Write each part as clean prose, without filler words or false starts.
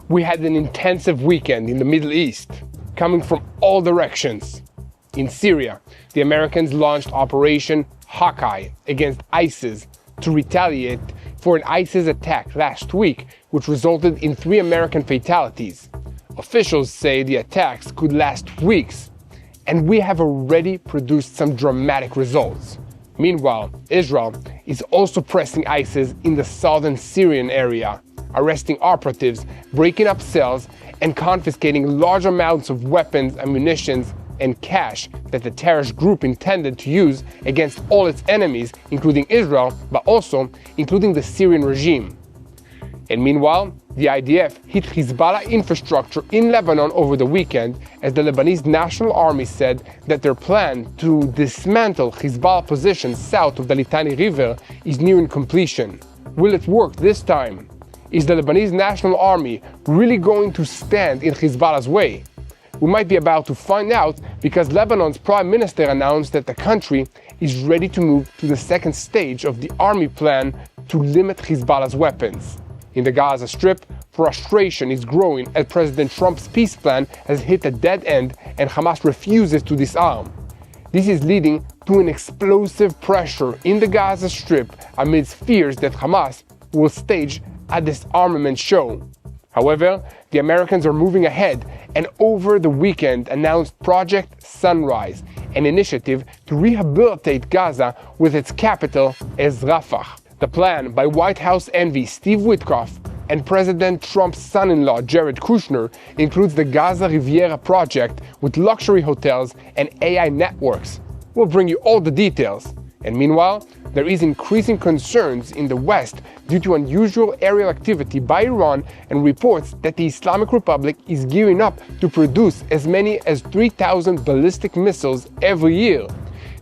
We had an intensive weekend in the Middle East, coming from all directions. In Syria, the Americans launched Operation Hawkeye against ISIS to retaliate for an ISIS attack last week, which resulted in 3 American fatalities. Officials say the attacks could last weeks, and we have already produced some dramatic results. Meanwhile, Israel is also pressing ISIS in the southern Syrian area, arresting operatives, breaking up cells, and confiscating large amounts of weapons, ammunition, and cash that the terrorist group intended to use against all its enemies, including Israel, but also including the Syrian regime. And meanwhile, the IDF hit Hezbollah infrastructure in Lebanon over the weekend, as the Lebanese National Army said that their plan to dismantle Hezbollah positions south of the Litani River is nearing completion. Will it work this time? Is the Lebanese National Army really going to stand in Hezbollah's way? We might be about to find out, because Lebanon's prime minister announced that the country is ready to move to the second stage of the army plan to limit Hezbollah's weapons. In the Gaza Strip, frustration is growing as President Trump's peace plan has hit a dead end and Hamas refuses to disarm. This is leading to an explosive pressure in the Gaza Strip amidst fears that Hamas will stage a disarmament show. However, the Americans are moving ahead and over the weekend announced Project Sunrise, an initiative to rehabilitate Gaza with its capital as Rafah. The plan by White House envy Steve Witkoff and President Trump's son-in-law Jared Kushner includes the Gaza Riviera project with luxury hotels and AI networks. We'll bring you all the details. And meanwhile, there is increasing concerns in the West due to unusual aerial activity by Iran and reports that the Islamic Republic is gearing up to produce as many as 3,000 ballistic missiles every year.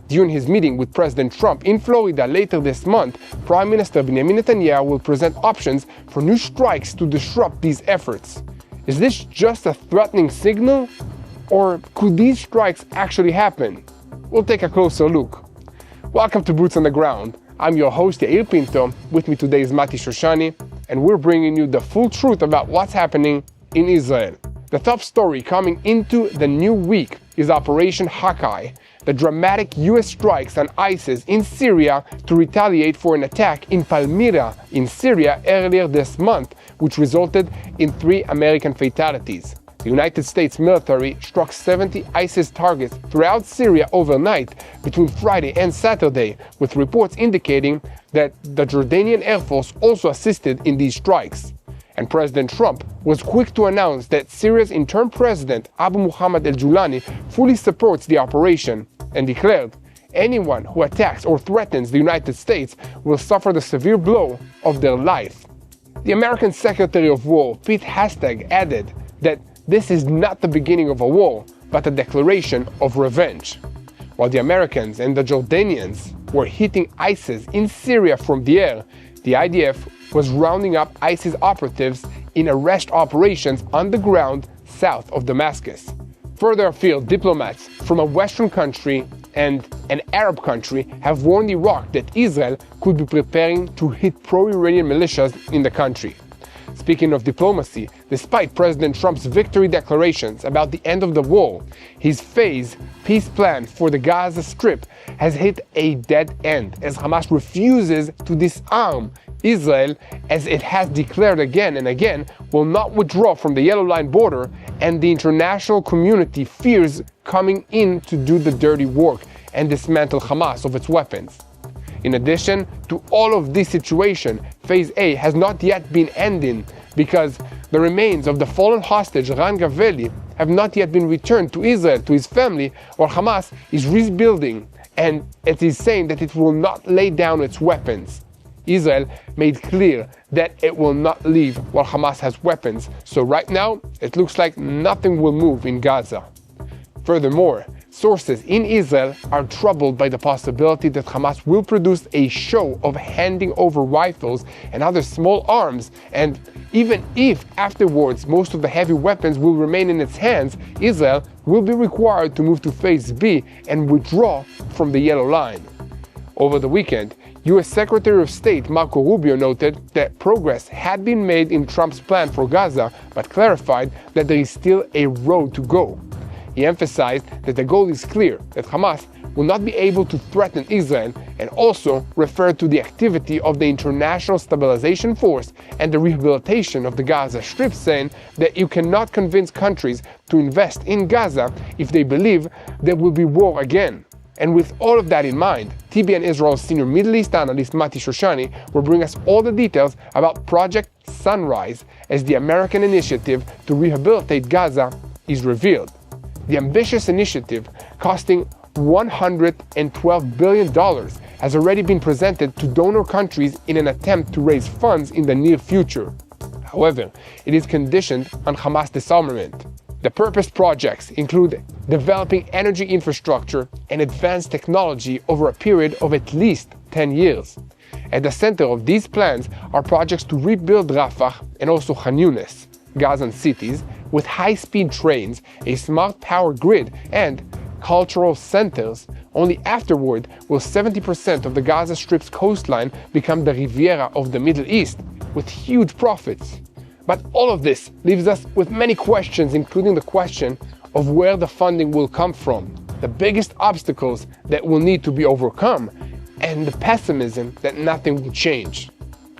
During his meeting with President Trump in Florida later this month, Prime Minister Benjamin Netanyahu will present options for new strikes to disrupt these efforts. Is this just a threatening signal? Or could these strikes actually happen? We'll take a closer look. Welcome to Boots on the Ground. I'm your host, Yair Pinto. With me today is Mati Shoshani, and we're bringing you the full truth about what's happening in Israel. The top story coming into the new week is Operation Hawkeye, the dramatic U.S. strikes on ISIS in Syria to retaliate for an attack in Palmyra in Syria earlier this month, which resulted in 3 American fatalities. The United States military struck 70 ISIS targets throughout Syria overnight between Friday and Saturday, with reports indicating that the Jordanian Air Force also assisted in these strikes. And President Trump was quick to announce that Syria's interim president, Abu Muhammad al-Julani, fully supports the operation and declared anyone who attacks or threatens the United States will suffer the severe blow of their life. The American Secretary of War, Pete Hegseth, added that this is not the beginning of a war, but a declaration of revenge. While the Americans and the Jordanians were hitting ISIS in Syria from the air, the IDF was rounding up ISIS operatives in arrest operations on the ground south of Damascus. Further afield, diplomats from a Western country and an Arab country have warned Iraq that Israel could be preparing to hit pro-Iranian militias in the country. Speaking of diplomacy, despite President Trump's victory declarations about the end of the war, his phase peace plan for the Gaza Strip has hit a dead end as Hamas refuses to disarm. Israel, as it has declared again and again, will not withdraw from the Yellow Line border, and the international community fears coming in to do the dirty work and dismantle Hamas of its weapons. In addition to all of this situation, Phase A has not yet been ending because the remains of the fallen hostage Ran Gaveli have not yet been returned to Israel, to his family, while Hamas is rebuilding, and it is saying that it will not lay down its weapons. Israel made clear that it will not leave while Hamas has weapons, so right now it looks like nothing will move in Gaza. Furthermore, sources in Israel are troubled by the possibility that Hamas will produce a show of handing over rifles and other small arms, and even if afterwards most of the heavy weapons will remain in its hands, Israel will be required to move to Phase B and withdraw from the Yellow Line. Over the weekend, U.S. Secretary of State Marco Rubio noted that progress had been made in Trump's plan for Gaza, but clarified that there is still a road to go. He emphasized that the goal is clear, that Hamas will not be able to threaten Israel, and also referred to the activity of the International Stabilization Force and the rehabilitation of the Gaza Strip, saying that you cannot convince countries to invest in Gaza if they believe there will be war again. And with all of that in mind, TBN Israel's senior Middle East analyst Mati Shoshani will bring us all the details about Project Sunrise as the American initiative to rehabilitate Gaza is revealed. The ambitious initiative, costing $112 billion, has already been presented to donor countries in an attempt to raise funds in the near future. However, it is conditioned on Hamas disarmament. The purposed projects include developing energy infrastructure and advanced technology over a period of at least 10 years. At the center of these plans are projects to rebuild Rafah and also Khan Yunis, Gazan cities, with high-speed trains, a smart power grid, and cultural centers. Only afterward will 70% of the Gaza Strip's coastline become the Riviera of the Middle East, with huge profits. But all of this leaves us with many questions, including the question of where the funding will come from, the biggest obstacles that will need to be overcome, and the pessimism that nothing will change.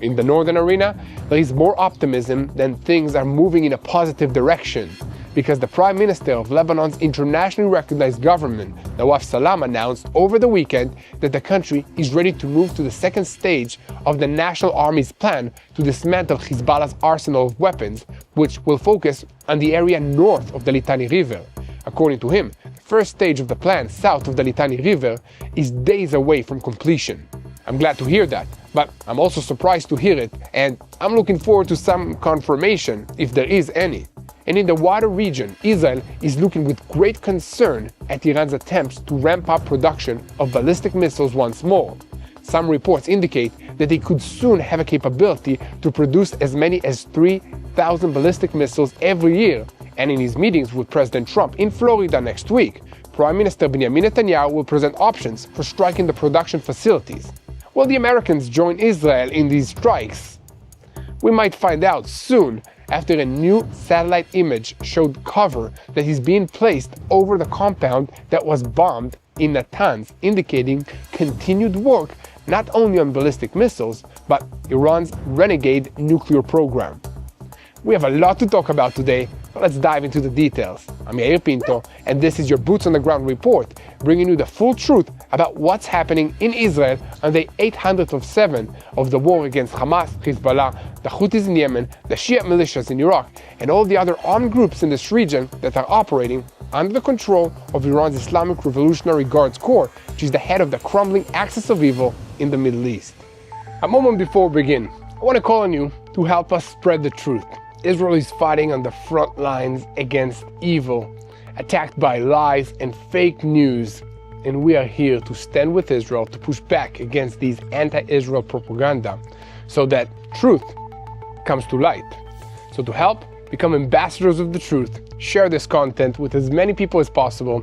In the northern arena, there is more optimism than things are moving in a positive direction, because the Prime Minister of Lebanon's internationally recognized government, Nawaf Salam, announced over the weekend that the country is ready to move to the second stage of the National Army's plan to dismantle Hezbollah's arsenal of weapons, which will focus on the area north of the Litani River. According to him, the first stage of the plan south of the Litani River is days away from completion. I'm glad to hear that, but I'm also surprised to hear it, and I'm looking forward to some confirmation, if there is any. And in the wider region, Israel is looking with great concern at Iran's attempts to ramp up production of ballistic missiles once more. Some reports indicate that they could soon have a capability to produce as many as 3,000 ballistic missiles every year. And in his meetings with President Trump in Florida next week, Prime Minister Benjamin Netanyahu will present options for striking the production facilities. Will the Americans join Israel in these strikes? We might find out soon, after a new satellite image showed cover that is being placed over the compound that was bombed in Natanz, indicating continued work not only on ballistic missiles, but Iran's renegade nuclear program. We have a lot to talk about today, so let's dive into the details. I'm Yair Pinto, and this is your Boots on the Ground report, bringing you the full truth about what's happening in Israel on day 807 of the war against Hamas, Hezbollah, the Houthis in Yemen, the Shia militias in Iraq, and all the other armed groups in this region that are operating under the control of Iran's Islamic Revolutionary Guards Corps, which is the head of the crumbling axis of evil in the Middle East. A moment before we begin, I want to call on you to help us spread the truth. Israel is fighting on the front lines against evil, attacked by lies and fake news, and we are here to stand with Israel to push back against these anti-Israel propaganda so that truth comes to light. So to help become ambassadors of the truth, share this content with as many people as possible.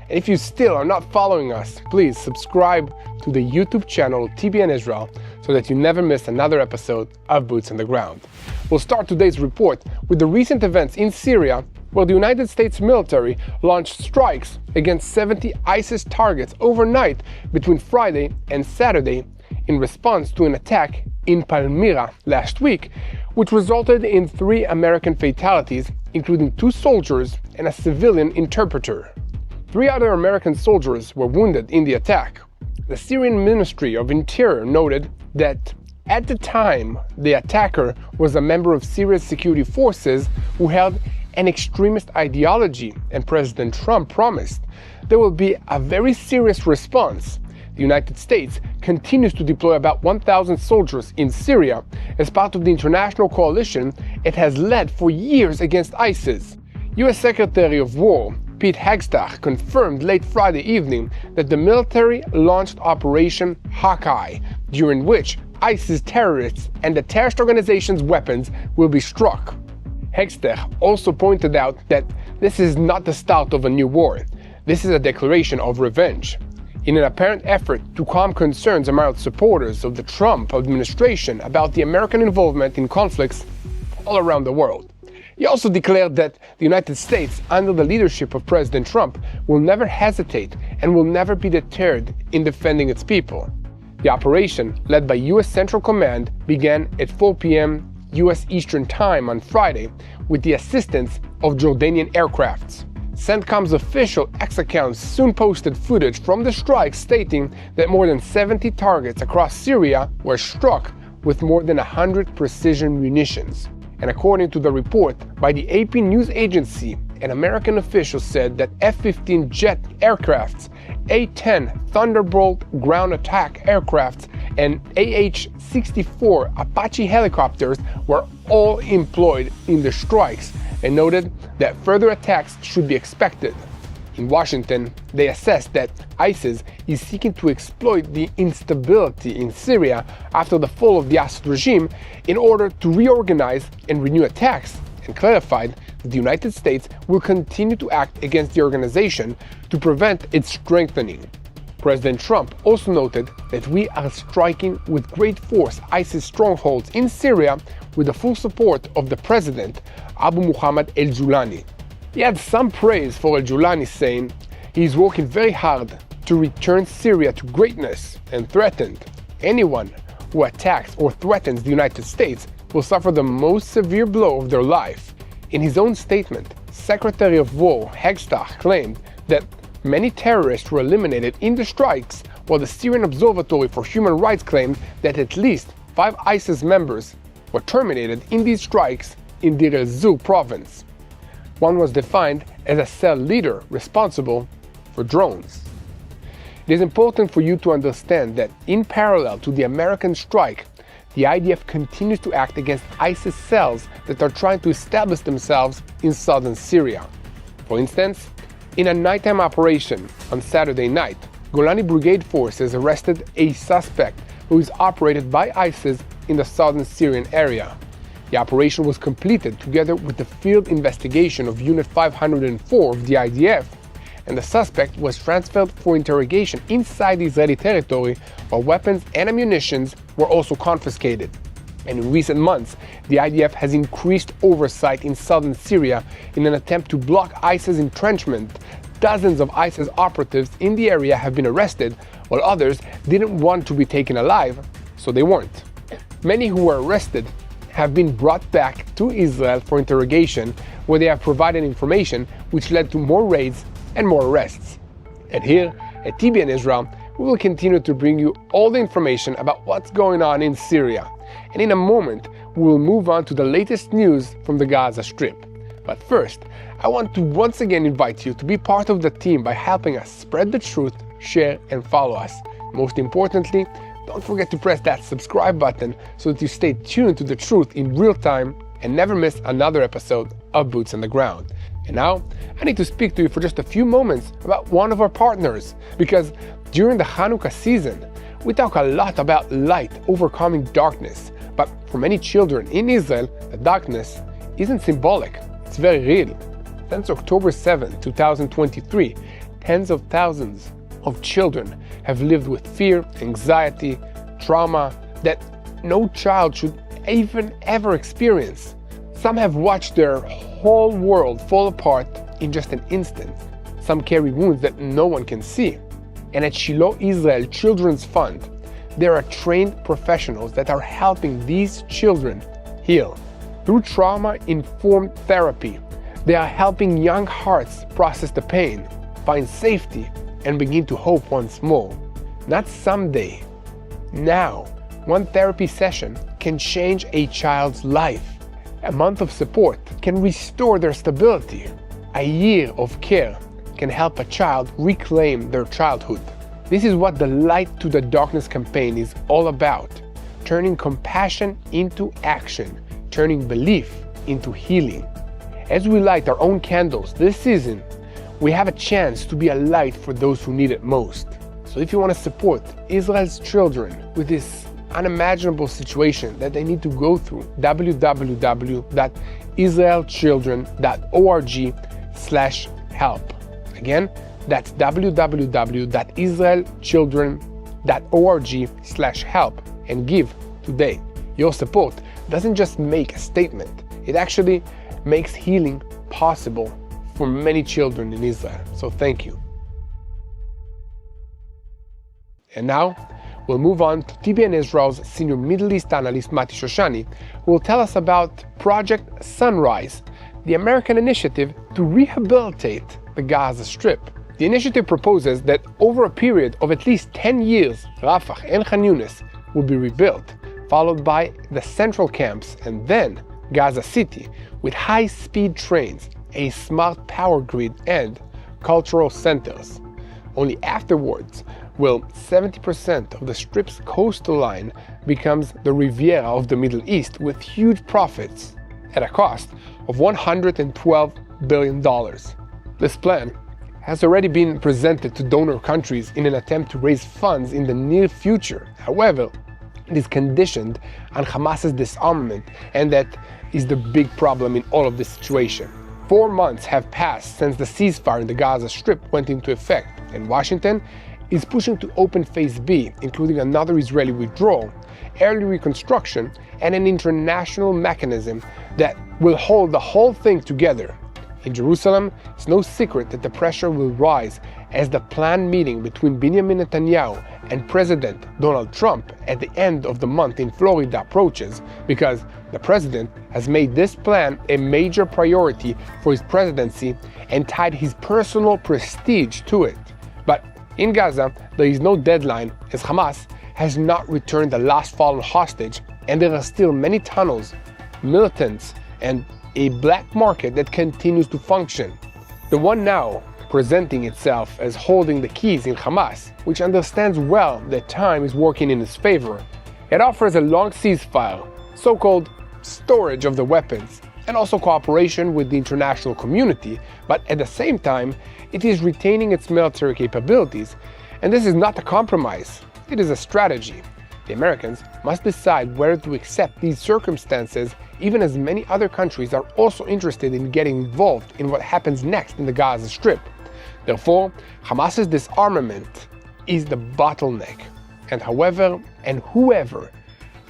And if you still are not following us, please subscribe to the YouTube channel TBN Israel so that you never miss another episode of Boots on the Ground. We'll start today's report with the recent events in Syria, where the United States military launched strikes against 70 ISIS targets overnight between Friday and Saturday in response to an attack in Palmyra last week, which resulted in 3 American fatalities, including 2 soldiers and a civilian interpreter. 3 other American soldiers were wounded in the attack. The Syrian Ministry of Interior noted that at the time, the attacker was a member of Syria's security forces who held an extremist ideology, and President Trump promised there will be a very serious response. The United States continues to deploy about 1,000 soldiers in Syria as part of the international coalition it has led for years against ISIS. U.S. Secretary of War Pete Hegseth confirmed late Friday evening that the military launched Operation Hawkeye, during which ISIS terrorists and the terrorist organization's weapons will be struck. Hegseth also pointed out that this is not the start of a new war. This is a declaration of revenge. in an apparent effort to calm concerns among supporters of the Trump administration about the American involvement in conflicts all around the world. He also declared that the United States, under the leadership of President Trump, will never hesitate and will never be deterred in defending its people. The operation, led by U.S. Central Command, began at 4 p.m. U.S. Eastern Time on Friday with the assistance of Jordanian aircrafts. CENTCOM's official X account soon posted footage from the strike stating that more than 70 targets across Syria were struck with more than 100 precision munitions. And according to the report by the AP news agency, an American official said that F-15 jet aircrafts, A-10 Thunderbolt ground attack aircrafts, and AH-64 Apache helicopters were all employed in the strikes, and noted that further attacks should be expected. In Washington, they assessed that ISIS is seeking to exploit the instability in Syria after the fall of the Assad regime in order to reorganize and renew attacks, and clarified that the United States will continue to act against the organization to prevent its strengthening. President Trump also noted that we are striking with great force ISIS strongholds in Syria with the full support of the president, Abu Muhammad al-Julani. He had some praise for al-Julani, saying he is working very hard to return Syria to greatness and threatened anyone who attacks or threatens the United States will suffer the most severe blow of their life. In his own statement, Secretary of War Hegstach claimed that many terrorists were eliminated in the strikes, while the Syrian Observatory for Human Rights claimed that at least 5 ISIS members were terminated in these strikes in Deir el-Zur province. One was defined as a cell leader responsible for drones. It is important for you to understand that in parallel to the American strike, the IDF continues to act against ISIS cells that are trying to establish themselves in southern Syria. For instance, in a nighttime operation on Saturday night, Golani Brigade forces arrested a suspect who is operated by ISIS in the southern Syrian area. The operation was completed together with the field investigation of Unit 504 of the IDF, and the suspect was transferred for interrogation inside Israeli territory, while weapons and ammunition were also confiscated. And in recent months, the IDF has increased oversight in southern Syria in an attempt to block ISIS entrenchment. Dozens of ISIS operatives in the area have been arrested, while others didn't want to be taken alive, so they weren't. Many who were arrested have been brought back to Israel for interrogation, where they have provided information which led to more raids and more arrests. And here at TBN Israel, we will continue to bring you all the information about what's going on in Syria. And in a moment, we will move on to the latest news from the Gaza Strip. But first, I want to once again invite you to be part of the team by helping us spread the truth, share, and follow us. Most importantly, don't forget to press that subscribe button so that you stay tuned to the truth in real time and never miss another episode of Boots on the Ground. And now, I need to speak to you for just a few moments about one of our partners, because during the Hanukkah season, we talk a lot about light overcoming darkness, but for many children in Israel, the darkness isn't symbolic, it's very real. Since October 7, 2023, tens of thousands of children have lived with fear, anxiety, trauma that no child should even ever experience. Some have watched their whole world fall apart in just an instant. Some carry wounds that no one can see. And at Shiloh Israel Children's Fund, there are trained professionals that are helping these children heal. Through trauma-informed therapy, they are helping young hearts process the pain, find safety, and begin to hope once more. Not someday, now. One therapy session can change a child's life. A month of support can restore their stability. A year of care can help a child reclaim their childhood. This is what the Light to the Darkness campaign is all about. Turning compassion into action, turning belief into healing. As we light our own candles this season, we have a chance to be a light for those who need it most. So if you want to support Israel's children with this unimaginable situation that they need to go through, www.israelchildren.org/help. Again, That's www.israelchildren.org/help and give today. Your support doesn't just make a statement, it actually makes healing possible for many children in Israel. So thank you. And now, we'll move on to TBN Israel's senior Middle East analyst Mati Shoshani, who will tell us about Project Sunrise, the American initiative to rehabilitate the Gaza Strip. The initiative proposes that over a period of at least 10 years, Rafah and Khan Yunis will be rebuilt, followed by the central camps and then Gaza City with high-speed trains, a smart power grid, and cultural centers. Only afterwards will 70% of the Strip's coastal line becomes the Riviera of the Middle East with huge profits at a cost of $112 billion. This plan has already been presented to donor countries in an attempt to raise funds in the near future. However, it is conditioned on Hamas's disarmament, and that is the big problem in all of this situation. 4 months have passed since the ceasefire in the Gaza Strip went into effect, and Washington is pushing to open Phase B, including another Israeli withdrawal, early reconstruction, and an international mechanism that will hold the whole thing together. In Jerusalem, it's no secret that the pressure will rise as the planned meeting between Benjamin Netanyahu and President Donald Trump at the end of the month in Florida approaches, because the president has made this plan a major priority for his presidency and tied his personal prestige to it. But in Gaza, there is no deadline, as Hamas has not returned the last fallen hostage, and there are still many tunnels, militants, and a black market that continues to function. The one now presenting itself as holding the keys in Hamas, which understands well that time is working in its favor. It offers a long ceasefire, so-called storage of the weapons, and also cooperation with the international community, but at the same time, it is retaining its military capabilities. And this is not a compromise, it is a strategy. The Americans must decide whether to accept these circumstances, even as many other countries are also interested in getting involved in what happens next in the Gaza Strip. Therefore, Hamas's disarmament is the bottleneck, and however and whoever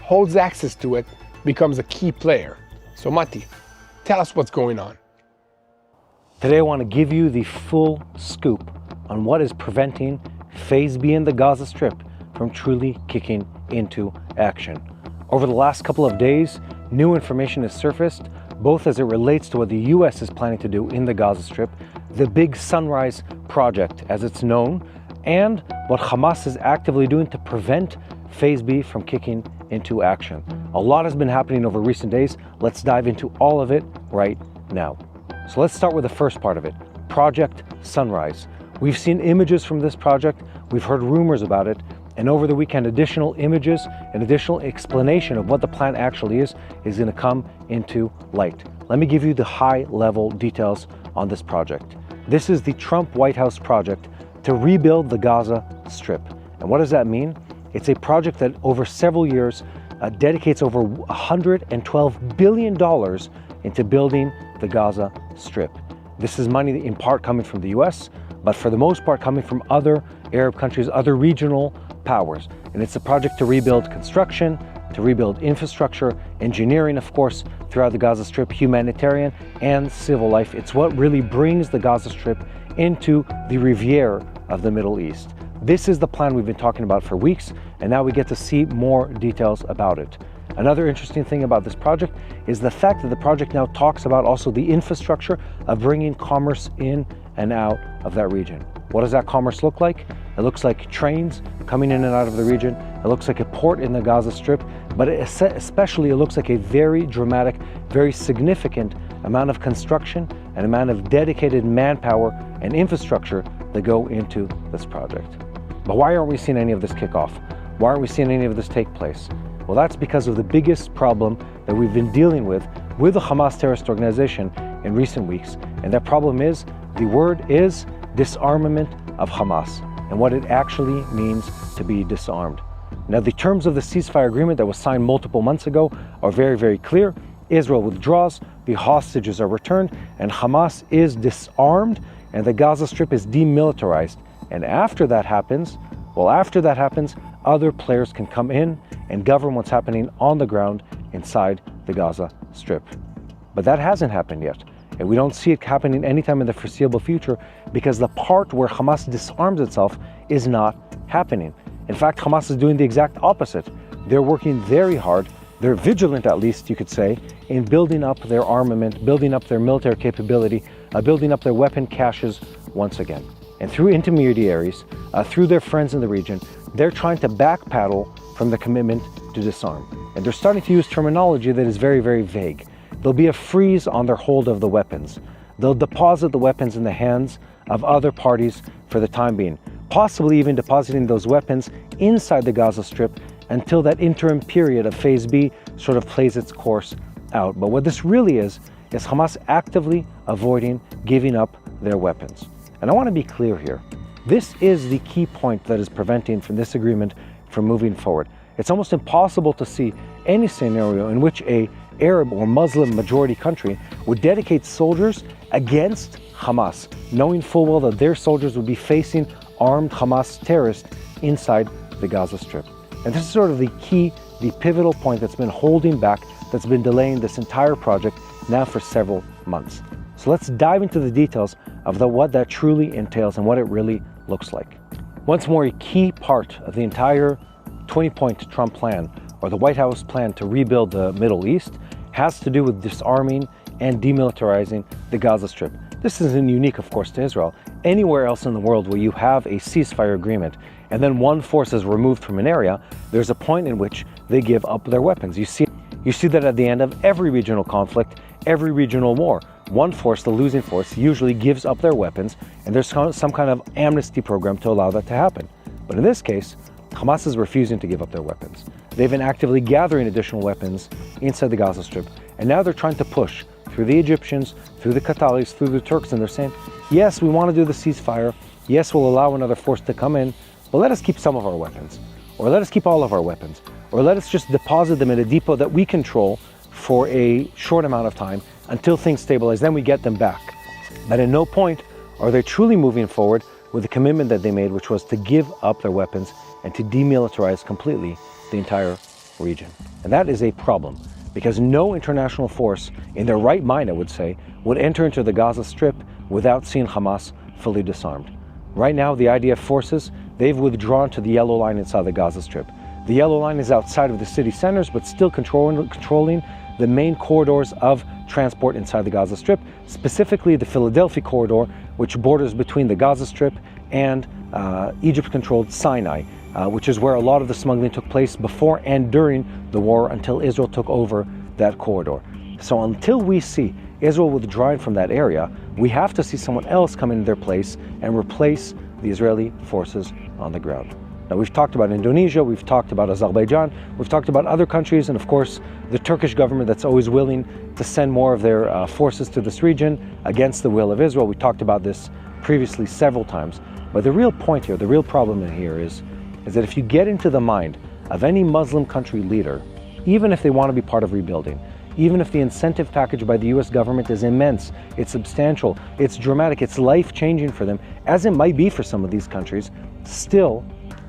holds access to it becomes a key player. So Mati, tell us what's going on. Today I want to give you the full scoop on what is preventing Phase B in the Gaza Strip from truly kicking into action. Over the last couple of days, new information has surfaced, both as it relates to what the US is planning to do in the Gaza Strip, the Big Sunrise Project as it's known, and what Hamas is actively doing to prevent Phase B from kicking into action. A lot has been happening over recent days. Let's dive into all of it right now. So let's start with the first part of it, Project Sunrise. We've seen images from this project, we've heard rumors about it, and over the weekend, additional images and additional explanation of what the plan actually is going to come into light. Let me give you the high-level details on this project. This is the Trump White House project to rebuild the Gaza Strip. And what does that mean? It's a project that over several years dedicates over $112 billion into building the Gaza Strip. This is money in part coming from the US, but for the most part coming from other Arab countries, other regional powers. And it's a project to rebuild construction, to rebuild infrastructure, engineering, of course, throughout the Gaza Strip, humanitarian and civil life. It's what really brings the Gaza Strip into the Riviera of the Middle East. This is the plan we've been talking about for weeks, and now we get to see more details about it. Another interesting thing about this project is the fact that the project now talks about also the infrastructure of bringing commerce in and out of that region. What does that commerce look like? It looks like trains coming in and out of the region. It looks like a port in the Gaza Strip, but especially it looks like a very dramatic, very significant amount of construction and amount of dedicated manpower and infrastructure that go into this project. But why aren't we seeing any of this kick off? Why aren't we seeing any of this take place? Well, that's because of the biggest problem that we've been dealing with the Hamas terrorist organization in recent weeks. And that problem is, the word is disarmament of Hamas and what it actually means to be disarmed. Now, the terms of the ceasefire agreement that was signed multiple months ago are very, very clear. Israel withdraws, the hostages are returned, and Hamas is disarmed and the Gaza Strip is demilitarized. And after that happens, other players can come in and govern what's happening on the ground inside the Gaza Strip. But that hasn't happened yet. And we don't see it happening anytime in the foreseeable future because the part where Hamas disarms itself is not happening. In fact, Hamas is doing the exact opposite. They're working very hard, they're vigilant at least you could say, in building up their armament, building up their military capability, building up their weapon caches once again. And through intermediaries, through their friends in the region, they're trying to backpedal from the commitment to disarm. And they're starting to use terminology that is very, very vague. There'll be a freeze on their hold of the weapons. They'll deposit the weapons in the hands of other parties for the time being, possibly even depositing those weapons inside the Gaza Strip until that interim period of Phase B sort of plays its course out. But what this really is Hamas actively avoiding giving up their weapons. And I want to be clear here. This is the key point that is preventing from this agreement from moving forward. It's almost impossible to see any scenario in which a Arab or Muslim majority country would dedicate soldiers against Hamas, knowing full well that their soldiers would be facing armed Hamas terrorists inside the Gaza Strip. And this is sort of the key, the pivotal point that's been holding back, that's been delaying this entire project now for several months. So let's dive into the details of what that truly entails and what it really looks like. Once more, a key part of the entire 20-point Trump plan, or the White House plan to rebuild the Middle East, has to do with disarming and demilitarizing the Gaza Strip. This isn't unique, of course, to Israel. Anywhere else in the world where you have a ceasefire agreement and then one force is removed from an area, there's a point in which they give up their weapons. You see that at the end of every regional conflict, every regional war. One force, the losing force, usually gives up their weapons, and there's some kind of amnesty program to allow that to happen. But in this case, Hamas is refusing to give up their weapons. They've been actively gathering additional weapons inside the Gaza Strip, and now they're trying to push through the Egyptians, through the Qataris, through the Turks, and they're saying, yes, we want to do the ceasefire, yes, we'll allow another force to come in, but let us keep some of our weapons, or let us keep all of our weapons, or let us just deposit them in a depot that we control for a short amount of time until things stabilize, then we get them back. But at no point are they truly moving forward with the commitment that they made, which was to give up their weapons and to demilitarize completely the entire region. And that is a problem, because no international force in their right mind, I would say, would enter into the Gaza Strip without seeing Hamas fully disarmed. Right now, the IDF forces, they've withdrawn to the yellow line inside the Gaza Strip. The yellow line is outside of the city centers, but still controlling the main corridors of transport inside the Gaza Strip, specifically the Philadelphia corridor, which borders between the Gaza Strip and Egypt-controlled Sinai, which is where a lot of the smuggling took place before and during the war until Israel took over that corridor. So until we see Israel withdrawing from that area, we have to see someone else come into their place and replace the Israeli forces on the ground. Now, we've talked about Indonesia, we've talked about Azerbaijan, we've talked about other countries, and of course, the Turkish government that's always willing to send more of their forces to this region against the will of Israel. We talked about this previously several times. But the real point here, the real problem in here is that if you get into the mind of any Muslim country leader, even if they want to be part of rebuilding, even if the incentive package by the US government is immense, it's substantial, it's dramatic, it's life-changing for them, as it might be for some of these countries, still,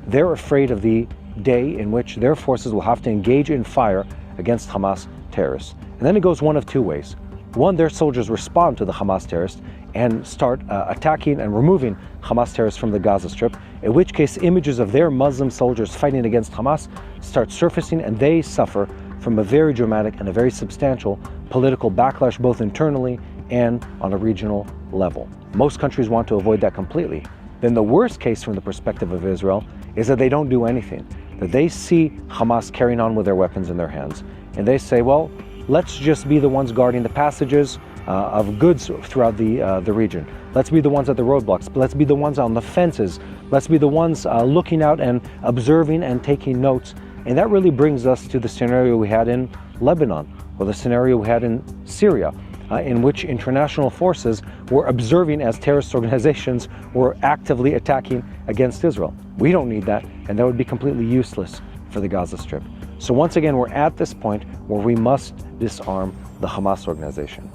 they're afraid of the day in which their forces will have to engage in fire against Hamas terrorists. And then it goes one of two ways. One, their soldiers respond to the Hamas terrorists and start attacking and removing Hamas terrorists from the Gaza Strip, in which case images of their Muslim soldiers fighting against Hamas start surfacing, and they suffer from a very dramatic and a very substantial political backlash, both internally and on a regional level. Most countries want to avoid that completely. Then the worst case from the perspective of Israel is that they don't do anything, that they see Hamas carrying on with their weapons in their hands, and they say, well, let's just be the ones guarding the passages of goods throughout the region. Let's be the ones at the roadblocks. Let's be the ones on the fences. Let's be the ones looking out and observing and taking notes. And that really brings us to the scenario we had in Lebanon, or the scenario we had in Syria, in which international forces were observing as terrorist organizations were actively attacking against Israel. We don't need that, and that would be completely useless for the Gaza Strip. So once again, we're at this point where we must disarm the Hamas organization.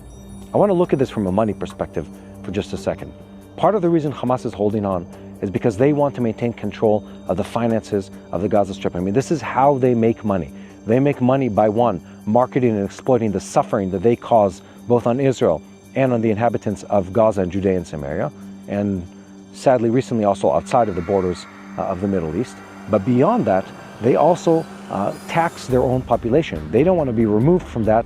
I want to look at this from a money perspective for just a second. Part of the reason Hamas is holding on is because they want to maintain control of the finances of the Gaza Strip. I mean, this is how they make money. They make money by, one, marketing and exploiting the suffering that they cause both on Israel and on the inhabitants of Gaza and Judea and Samaria, and sadly recently also outside of the borders of the Middle East. But beyond that, they also tax their own population. They don't want to be removed from that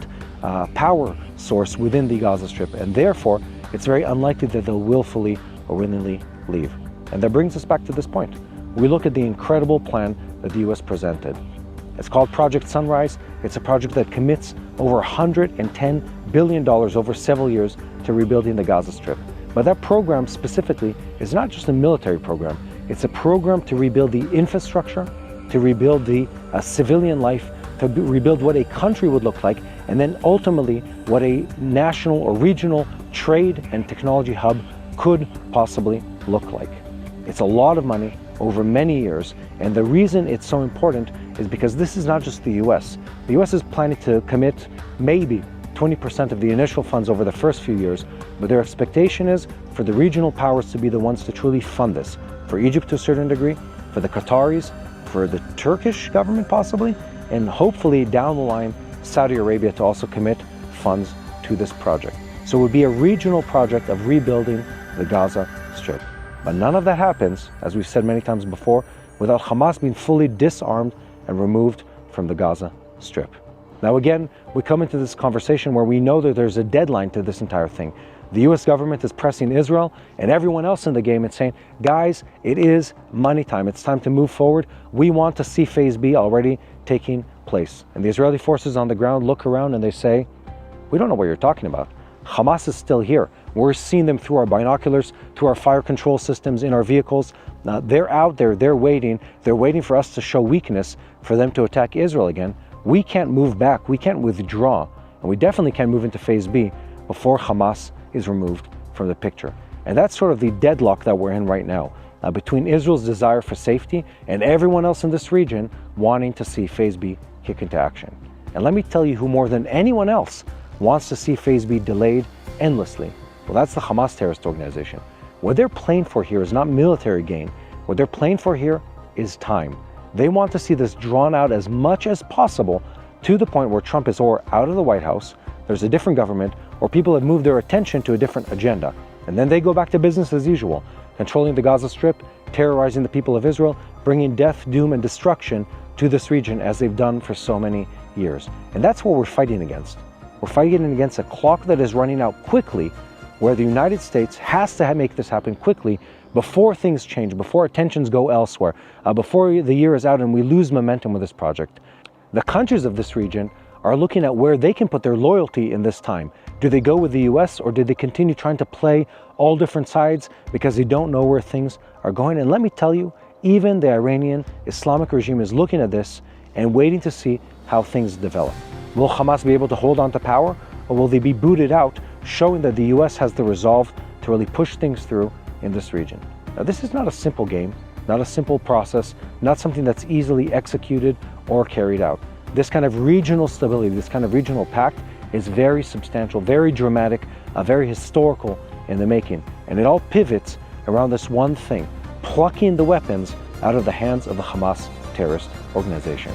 power source within the Gaza Strip, and therefore it's very unlikely that they'll willfully or willingly leave. And that brings us back to this point. We look at the incredible plan that the US presented. It's called Project Sunrise. It's a project that commits over $110 billion over several years to rebuilding the Gaza Strip. But that program specifically is not just a military program. It's a program to rebuild the infrastructure, to rebuild the civilian life, to rebuild what a country would look like, and then ultimately what a national or regional trade and technology hub could possibly look like. It's a lot of money over many years, and the reason it's so important is because this is not just the US. The US is planning to commit maybe 20% of the initial funds over the first few years, but their expectation is for the regional powers to be the ones to truly fund this. For Egypt to a certain degree, for the Qataris, for the Turkish government possibly, and hopefully down the line, Saudi Arabia to also commit funds to this project. So it would be a regional project of rebuilding the Gaza Strip. But none of that happens, as we've said many times before, without Hamas being fully disarmed and removed from the Gaza Strip. Now again, we come into this conversation where we know that there's a deadline to this entire thing. The US government is pressing Israel and everyone else in the game and saying, guys, it is money time. It's time to move forward. We want to see Phase B already taking place. And the Israeli forces on the ground look around and they say, we don't know what you're talking about. Hamas is still here. We're seeing them through our binoculars, through our fire control systems, in our vehicles. They're out there, they're waiting. They're waiting for us to show weakness, for them to attack Israel again. We can't move back, we can't withdraw, and we definitely can't move into Phase B before Hamas is removed from the picture. And that's sort of the deadlock that we're in right now, between Israel's desire for safety and everyone else in this region wanting to see Phase B kick into action. And let me tell you who more than anyone else wants to see Phase B delayed endlessly. Well, that's the Hamas terrorist organization. What they're playing for here is not military gain. What they're playing for here is time. They want to see this drawn out as much as possible to the point where Trump is or out of the White House, there's a different government, or people have moved their attention to a different agenda. And then they go back to business as usual, controlling the Gaza Strip, terrorizing the people of Israel, bringing death, doom, and destruction to this region as they've done for so many years. And that's what we're fighting against. We're fighting against a clock that is running out quickly, where the United States has to make this happen quickly before things change, before attentions go elsewhere, before the year is out and we lose momentum with this project. The countries of this region are looking at where they can put their loyalty in this time. Do they go with the US, or do they continue trying to play all different sides because they don't know where things are going? And let me tell you, even the Iranian Islamic regime is looking at this and waiting to see how things develop. Will Hamas be able to hold on to power, or will they be booted out, showing that the US has the resolve to really push things through in this region? Now, this is not a simple game, not a simple process, not something that's easily executed or carried out. This kind of regional stability, this kind of regional pact is very substantial, very dramatic, very historical in the making. And it all pivots around this one thing: plucking the weapons out of the hands of the Hamas terrorist organization.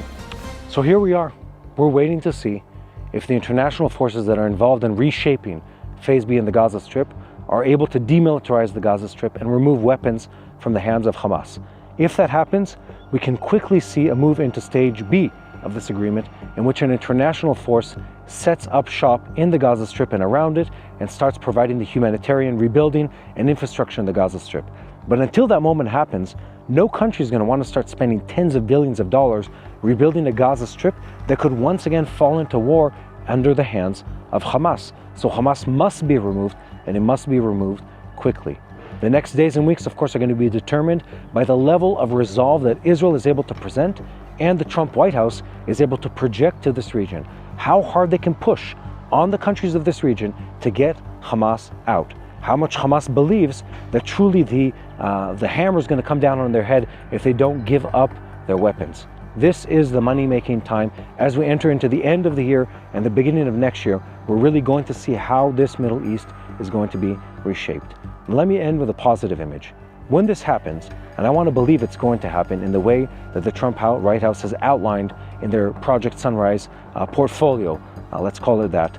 So here we are. We're waiting to see if the international forces that are involved in reshaping Phase B in the Gaza Strip are able to demilitarize the Gaza Strip and remove weapons from the hands of Hamas. If that happens, we can quickly see a move into Stage B of this agreement, in which an international force sets up shop in the Gaza Strip and around it and starts providing the humanitarian rebuilding and infrastructure in the Gaza Strip. But until that moment happens, no country is going to want to start spending tens of billions of dollars rebuilding a Gaza Strip that could once again fall into war under the hands of Hamas. So Hamas must be removed, and it must be removed quickly. The next days and weeks, of course, are going to be determined by the level of resolve that Israel is able to present and the Trump White House is able to project to this region. How hard they can push on the countries of this region to get Hamas out. How much Hamas believes that truly the hammer is going to come down on their head if they don't give up their weapons. This is the money-making time as we enter into the end of the year and the beginning of next year, we're really going to see how this Middle East is going to be reshaped. And let me end with a positive image. When this happens, and I want to believe it's going to happen in the way that the Trump White House has outlined in their Project Sunrise portfolio, let's call it that.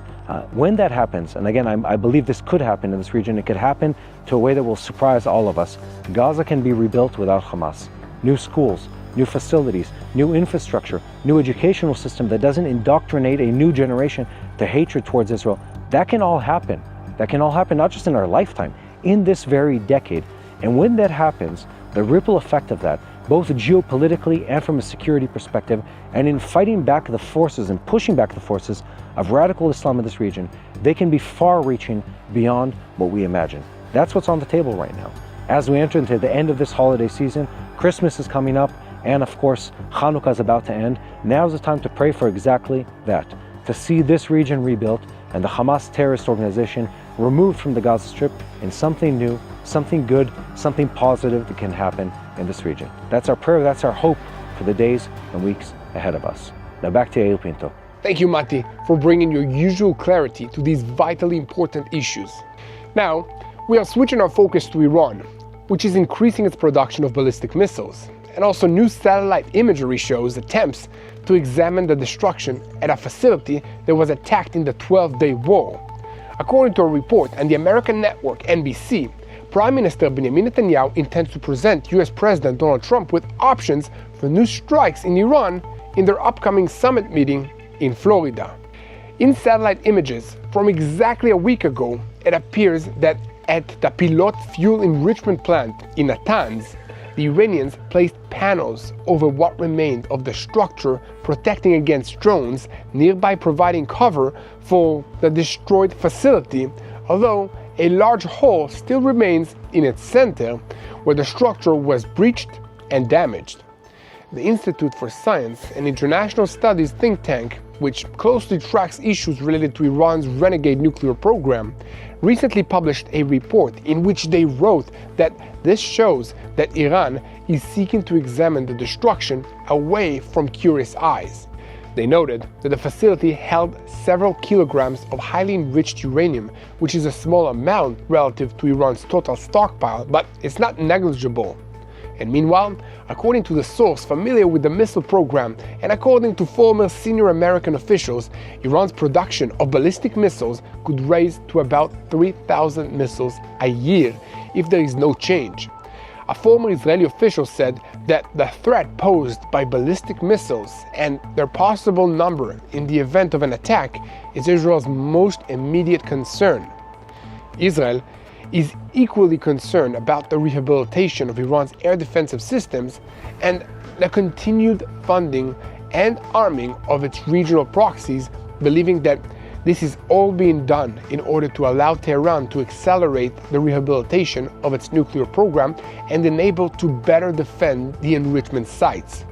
When that happens, and again, I believe this could happen in this region, it could happen to a way that will surprise all of us. Gaza can be rebuilt without Hamas. New schools, new facilities, new infrastructure, new educational system that doesn't indoctrinate a new generation to hatred towards Israel. That can all happen. That can all happen not just in our lifetime, in this very decade. And when that happens, the ripple effect of that, both geopolitically and from a security perspective, and in fighting back the forces and pushing back the forces of radical Islam in this region, they can be far-reaching beyond what we imagine. That's what's on the table right now. As we enter into the end of this holiday season, Christmas is coming up, and of course, Hanukkah is about to end. Now's the time to pray for exactly that, to see this region rebuilt and the Hamas terrorist organization removed from the Gaza Strip in something new, something good, something positive that can happen in this region. That's our prayer, that's our hope for the days and weeks ahead of us. Now back to Yael Pinto. Thank you, Mati, for bringing your usual clarity to these vitally important issues. Now, we are switching our focus to Iran, which is increasing its production of ballistic missiles. And also new satellite imagery shows attempts to examine the destruction at a facility that was attacked in the 12-day war. According to a report on the American network NBC, Prime Minister Benjamin Netanyahu intends to present US President Donald Trump with options for new strikes in Iran in their upcoming summit meeting in Florida. In satellite images from exactly a week ago, it appears that at the Pilot fuel enrichment plant in Natanz, the Iranians placed panels over what remained of the structure protecting against drones, nearby providing cover for the destroyed facility, although a large hole still remains in its center where the structure was breached and damaged. The Institute for Science, an international studies think tank which closely tracks issues related to Iran's renegade nuclear program, recently published a report in which they wrote that this shows that Iran is seeking to examine the destruction away from curious eyes. They noted that the facility held several kilograms of highly enriched uranium, which is a small amount relative to Iran's total stockpile, but it's not negligible. And meanwhile, according to the source familiar with the missile program and according to former senior American officials, Iran's production of ballistic missiles could raise to about 3,000 missiles a year if there is no change. A former Israeli official said that the threat posed by ballistic missiles and their possible number in the event of an attack is Israel's most immediate concern. Israel is equally concerned about the rehabilitation of Iran's air defensive systems and the continued funding and arming of its regional proxies, believing that this is all being done in order to allow Tehran to accelerate the rehabilitation of its nuclear program and enable to better defend the enrichment sites.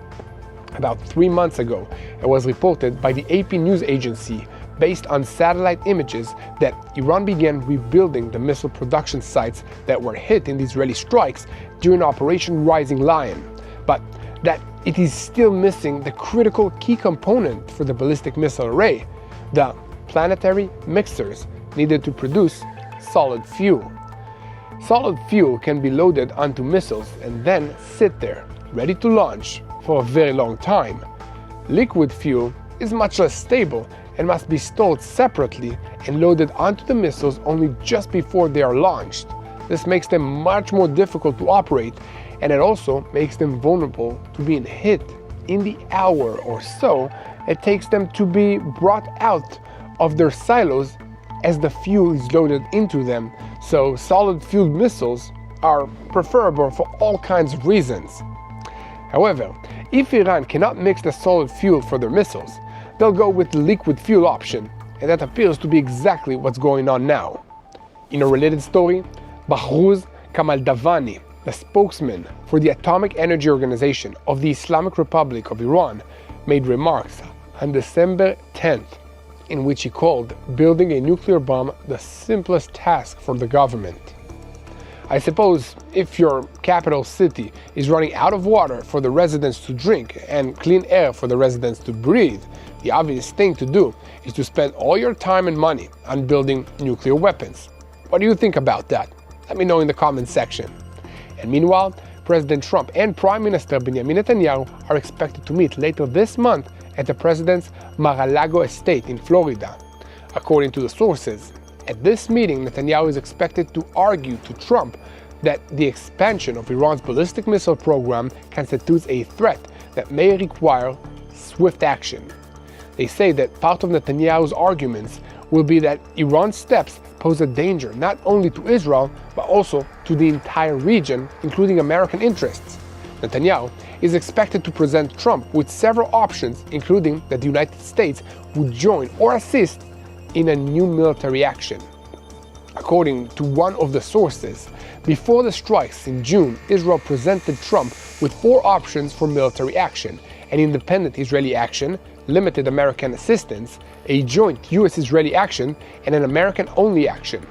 About 3 months ago, it was reported by the AP news agency based on satellite images that Iran began rebuilding the missile production sites that were hit in the Israeli strikes during Operation Rising Lion, but that it is still missing the critical key component for the ballistic missile array, the planetary mixers needed to produce solid fuel. Solid fuel can be loaded onto missiles and then sit there, ready to launch for a very long time. Liquid fuel is much less stable and must be stored separately and loaded onto the missiles only just before they are launched. This makes them much more difficult to operate, and it also makes them vulnerable to being hit in the hour or so it takes them to be brought out of their silos as the fuel is loaded into them, so solid-fueled missiles are preferable for all kinds of reasons. However, if Iran cannot mix the solid fuel for their missiles, they'll go with the liquid fuel option, and that appears to be exactly what's going on now. In a related story, Bahrouz Kamaldavani, the spokesman for the Atomic Energy Organization of the Islamic Republic of Iran, made remarks on December 10th in which he called building a nuclear bomb the simplest task for the government. I suppose if your capital city is running out of water for the residents to drink and clean air for the residents to breathe, the obvious thing to do is to spend all your time and money on building nuclear weapons. What do you think about that? Let me know in the comments section. And meanwhile, President Trump and Prime Minister Benjamin Netanyahu are expected to meet later this month at the president's Mar-a-Lago estate in Florida. According to the sources, at this meeting, Netanyahu is expected to argue to Trump that the expansion of Iran's ballistic missile program constitutes a threat that may require swift action. They say that part of Netanyahu's arguments will be that Iran's steps pose a danger not only to Israel, but also to the entire region, including American interests. Netanyahu is expected to present Trump with several options, including that the United States would join or assist in a new military action. According to one of the sources, before the strikes in June, Israel presented Trump with 4 options for military action: an independent Israeli action, limited American assistance, a joint US-Israeli action, and an American-only action.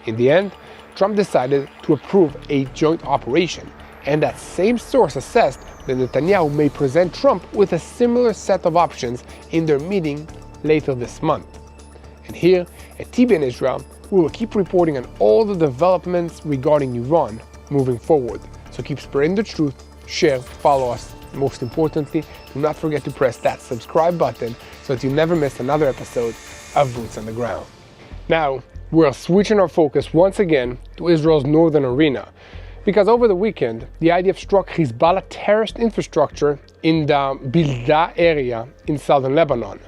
In the end, Trump decided to approve a joint operation, and that same source assessed that Netanyahu may present Trump with a similar set of options in their meeting later this month. And here at TBN Israel, we will keep reporting on all the developments regarding Iran moving forward. So keep spreading the truth, share, follow us, and most importantly, do not forget to press that subscribe button so that you never miss another episode of Boots on the Ground. Now, we're switching our focus once again to Israel's northern arena, because over the weekend, the IDF struck Hezbollah terrorist infrastructure in the Bilda area in southern Lebanon.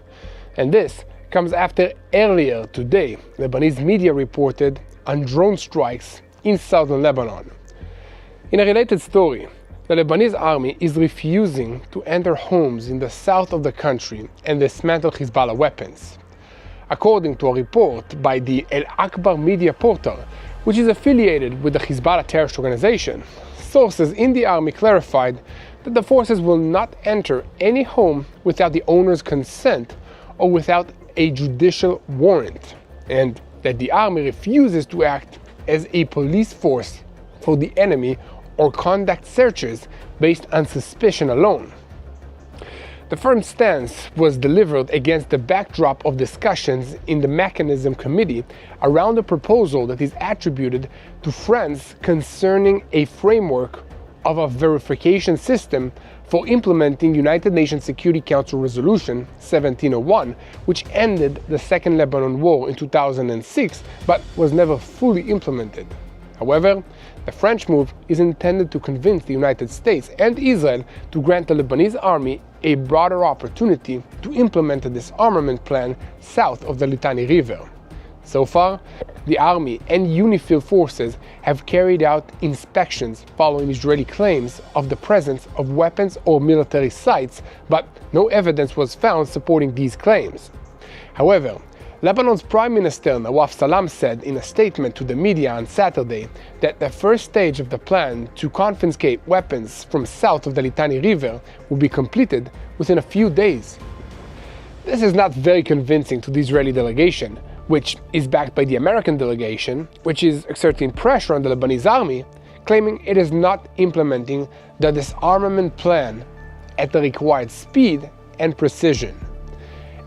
And this comes after earlier today, Lebanese media reported on drone strikes in southern Lebanon. In a related story, the Lebanese army is refusing to enter homes in the south of the country and dismantle Hezbollah weapons. According to a report by the El Akbar media portal, which is affiliated with the Hezbollah terrorist organization, sources in the army clarified that the forces will not enter any home without the owner's consent or without a judicial warrant, and that the army refuses to act as a police force for the enemy or conduct searches based on suspicion alone. The firm stance was delivered against the backdrop of discussions in the Mechanism Committee around a proposal that is attributed to France concerning a framework of a verification system for implementing United Nations Security Council Resolution 1701, which ended the Second Lebanon War in 2006, but was never fully implemented. However, the French move is intended to convince the United States and Israel to grant the Lebanese army a broader opportunity to implement a disarmament plan south of the Litani River. So far, the army and UNIFIL forces have carried out inspections following Israeli claims of the presence of weapons or military sites, but no evidence was found supporting these claims. However, Lebanon's Prime Minister Nawaf Salam said in a statement to the media on Saturday that the first stage of the plan to confiscate weapons from south of the Litani River will be completed within a few days. This is not very convincing to the Israeli delegation, which is backed by the American delegation, which is exerting pressure on the Lebanese army, claiming it is not implementing the disarmament plan at the required speed and precision.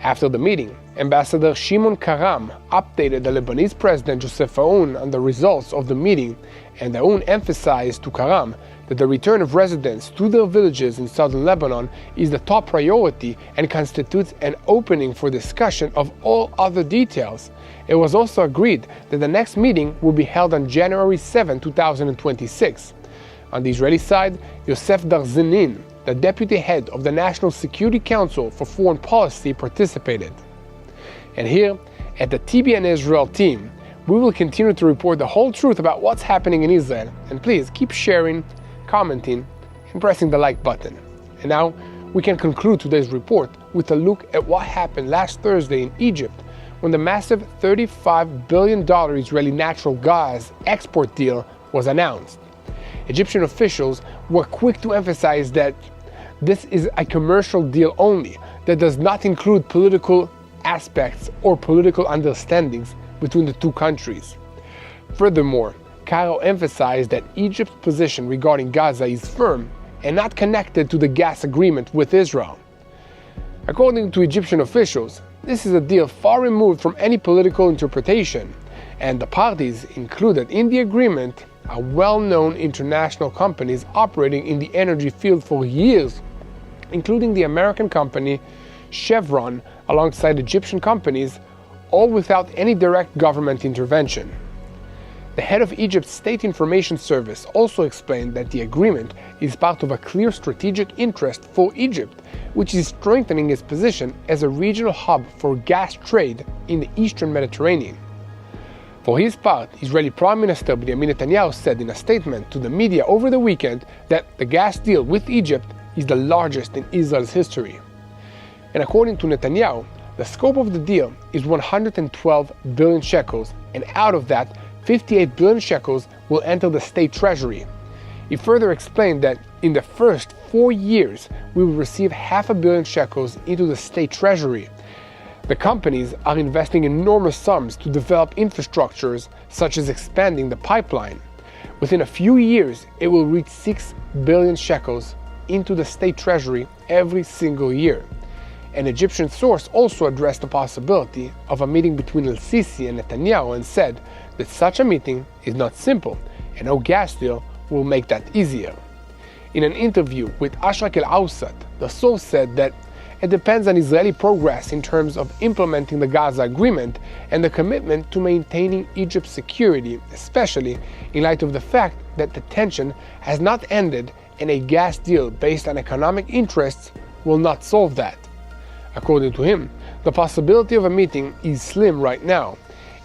After the meeting, Ambassador Shimon Karam updated the Lebanese President Joseph Aoun on the results of the meeting, and Aoun emphasized to Karam that the return of residents to their villages in southern Lebanon is the top priority and constitutes an opening for discussion of all other details. It was also agreed that the next meeting will be held on January 7, 2026. On the Israeli side, Yosef Darzenin, the deputy head of the National Security Council for Foreign Policy, participated. And here, at the TBN Israel team, we will continue to report the whole truth about what's happening in Israel. And please keep sharing, commenting, and pressing the like button. And now, we can conclude today's report with a look at what happened last Thursday in Egypt when the massive $35 billion Israeli natural gas export deal was announced. Egyptian officials were quick to emphasize that this is a commercial deal only, that does not include political aspects or political understandings between the two countries. Furthermore, Cairo emphasized that Egypt's position regarding Gaza is firm and not connected to the gas agreement with Israel. According to Egyptian officials, this is a deal far removed from any political interpretation, and the parties included in the agreement are well-known international companies operating in the energy field for years, including the American company Chevron alongside Egyptian companies, all without any direct government intervention. The head of Egypt's State Information Service also explained that the agreement is part of a clear strategic interest for Egypt, which is strengthening its position as a regional hub for gas trade in the Eastern Mediterranean. For his part, Israeli Prime Minister Benjamin Netanyahu said in a statement to the media over the weekend that the gas deal with Egypt is the largest in Israel's history. And according to Netanyahu, the scope of the deal is 112 billion shekels, and out of that, 58 billion shekels will enter the state treasury. He further explained that in the first 4 years, we will receive $500 million shekels into the state treasury. The companies are investing enormous sums to develop infrastructures, such as expanding the pipeline. Within a few years, it will reach 6 billion shekels into the state treasury every single year. An Egyptian source also addressed the possibility of a meeting between El-Sisi and Netanyahu and said that such a meeting is not simple, and no gas deal will make that easier. In an interview with Ashrak El-Awsat, the source said that it depends on Israeli progress in terms of implementing the Gaza agreement and the commitment to maintaining Egypt's security, especially in light of the fact that the tension has not ended and a gas deal based on economic interests will not solve that. According to him, the possibility of a meeting is slim right now,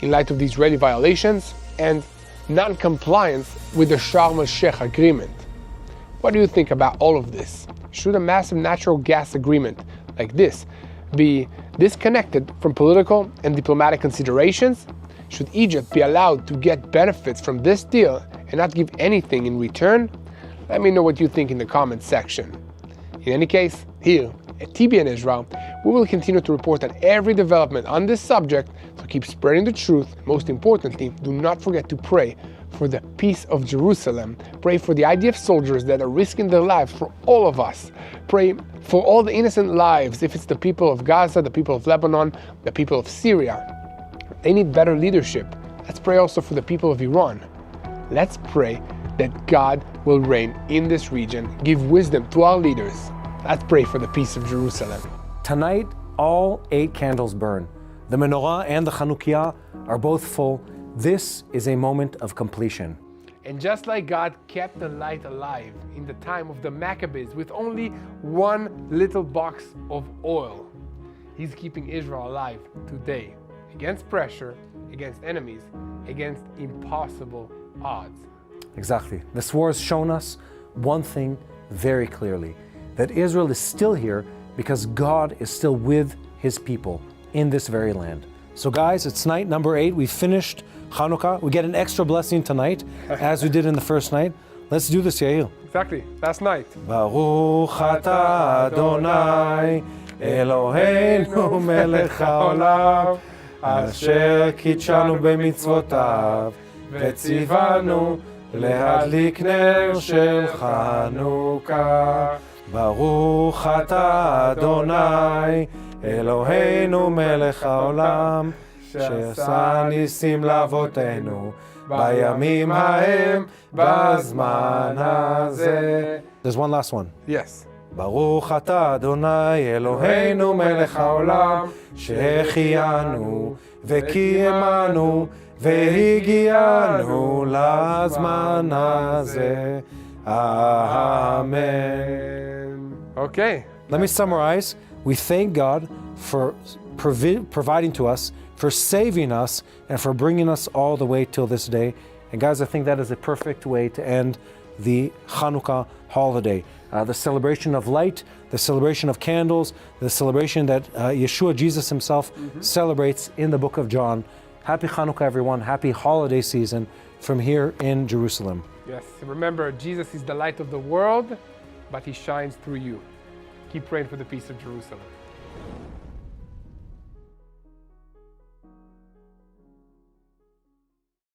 in light of the Israeli violations and non-compliance with the Sharm el-Sheikh agreement. What do you think about all of this? Should a massive natural gas agreement like this be disconnected from political and diplomatic considerations? Should Egypt be allowed to get benefits from this deal and not give anything in return? Let me know what you think in the comments section. In any case, here at TBN Israel, we will continue to report on every development on this subject, so keep spreading the truth. Most importantly, do not forget to pray for the peace of Jerusalem. Pray for the IDF soldiers that are risking their lives for all of us. Pray for all the innocent lives, if it's the people of Gaza, the people of Lebanon, the people of Syria. They need better leadership. Let's pray also for the people of Iran. Let's pray that God will reign in this region, give wisdom to our leaders. Let's pray for the peace of Jerusalem. Tonight, all 8 candles burn. The menorah and the Chanukiah are both full. This is a moment of completion. And just like God kept the light alive in the time of the Maccabees with only one little box of oil, He's keeping Israel alive today, against pressure, against enemies, against impossible odds. Exactly. This war has shown us one thing very clearly, that Israel is still here because God is still with His people in this very land. So guys, it's night number 8. We finished Hanukkah. We get an extra blessing tonight, as we did in the first night. Let's do this, Yael. Exactly, last night. Baruch atah Adonai Eloheinu melech haolam asher kitshanu b'mitzvotav v'tzivanu להדליק נר של חנוכה. ברוך אתה אדוני אלוהינו מלך העולם שעשה ניסים לאבותינו בימים ההם בזמן הזה. There's one last one. Yes. ברוך אתה אדוני אלוהינו מלך העולם שהחיינו וקיימנו והגיענו לזמן הזה. Amen. Okay. Let me summarize. We thank God for providing to us, for saving us, and for bringing us all the way till this day. And guys, I think that is a perfect way to end the Hanukkah holiday. The celebration of light, the celebration of candles, the celebration that Yeshua, Jesus Himself, celebrates in the book of John. Happy Hanukkah, everyone. Happy holiday season from here in Jerusalem. Yes, remember, Jesus is the light of the world, but He shines through you. Keep praying for the peace of Jerusalem.